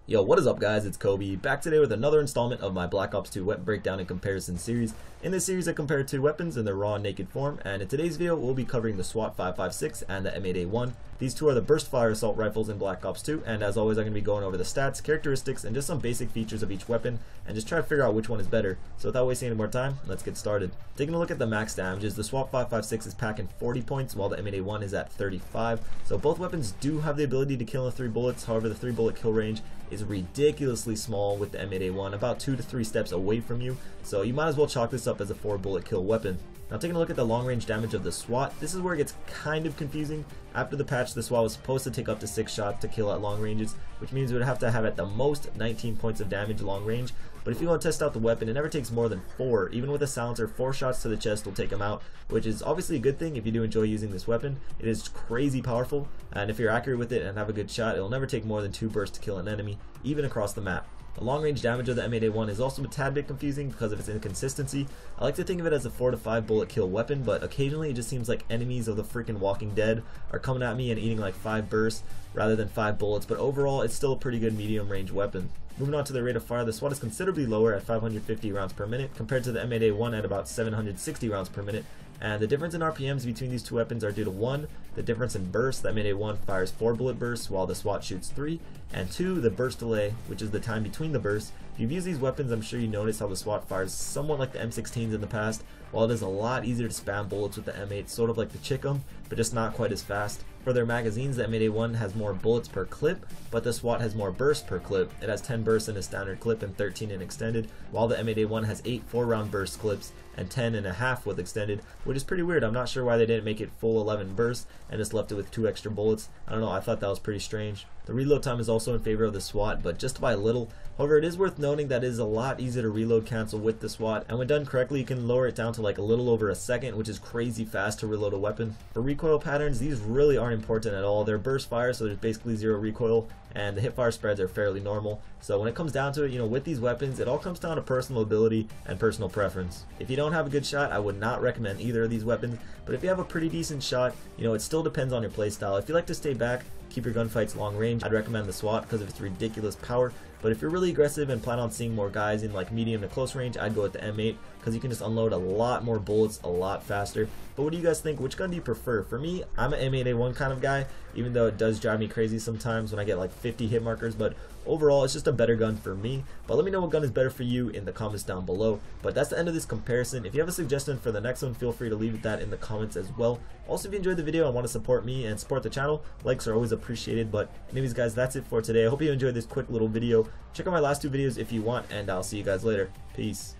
Yo, what is up guys, it's Kobe, back today with another installment of my Black Ops 2 weapon breakdown and comparison series. In this series I compare two weapons in their raw and naked form, and in today's video we'll be covering the SWAT 5.56 and the M8A1. These two are the burst fire assault rifles in Black Ops 2, and as always I'm going to be going over the stats, characteristics, and just some basic features of each weapon, and just try to figure out which one is better. So without wasting any more time, let's get started. Taking a look at the max damages, the SWAT 5.56 is packing 40 points while the M8A1 is at 35. So both weapons do have the ability to kill in 3 bullets, however the 3 bullet kill range is ridiculously small with the M8A1, about 2 to 3 steps away from you, so you might as well chalk this up as a 4 bullet kill weapon. Now taking a look at the long range damage of the SWAT, this is where it gets kind of confusing. After the patch, the SWAT was supposed to take up to 6 shots to kill at long ranges, which means it would have to have at the most 19 points of damage long range. But if you want to test out the weapon, it never takes more than 4. Even with a silencer, 4 shots to the chest will take him out, which is obviously a good thing if you do enjoy using this weapon. It is crazy powerful, and if you're accurate with it and have a good shot, it'll never take more than 2 bursts to kill an enemy, even across the map. The long range damage of the M8A1 is also a tad bit confusing because of its inconsistency. I like to think of it as a 4 to 5 bullet kill weapon, but occasionally it just seems like enemies of the freaking Walking Dead are coming at me and eating like 5 bursts rather than 5 bullets, but overall it's still a pretty good medium range weapon. Moving on to the rate of fire, the SWAT is considerably lower at 550 rounds per minute compared to the M8A1 at about 760 rounds per minute. And the difference in RPMs between these two weapons are due to 1, the difference in burst. The M8A1 fires 4 bullet bursts while the SWAT shoots 3, and 2, the burst delay, which is the time between the bursts. If you've used these weapons, I'm sure you notice how the SWAT fires somewhat like the M16s in the past. While it is a lot easier to spam bullets with the M8, sort of like the Chickum, but just not quite as fast. For their magazines, the M8A1 has more bullets per clip, but the SWAT has more bursts per clip. It has 10 bursts in a standard clip and 13 in extended, while the M8A1 has 8 4-round burst clips and 10.5 with extended, which is pretty weird. I'm not sure why they didn't make it full 11 bursts and just left it with 2 extra bullets. I don't know, I thought that was pretty strange. The reload time is also in favor of the SWAT, but just by a little. However, it is worth noting that it is a lot easier to reload cancel with the SWAT, and when done correctly you can lower it down to like a little over a second, which is crazy fast to reload a weapon. For recoil patterns, these really aren't important at all. They're burst fire, so there's basically 0 recoil, and the hip fire spreads are fairly normal. So when it comes down to it, with these weapons, it all comes down to personal ability and personal preference. If you don't have a good shot, I would not recommend either of these weapons, but if you have a pretty decent shot, it still depends on your playstyle. If you like to stay back, keep your gunfights long range, I'd recommend the SWAT because of its ridiculous power. But if you're really aggressive and plan on seeing more guys in like medium to close range, I'd go with the M8 because you can just unload a lot more bullets a lot faster. But what do you guys think? Which gun do you prefer? For me, I'm an M8A1 kind of guy, even though it does drive me crazy sometimes when I get like 50 hit markers, but overall it's just a better gun for me. But let me know what gun is better for you in the comments down below. But that's the end of this comparison. If you have a suggestion for the next one, feel free to leave that in the comments as well. Also, if you enjoyed the video and want to support me and support the channel, likes are always appreciated. But anyways guys, that's it for today. I hope you enjoyed this quick little video. Check out my last 2 videos if you want, and I'll see you guys later. Peace.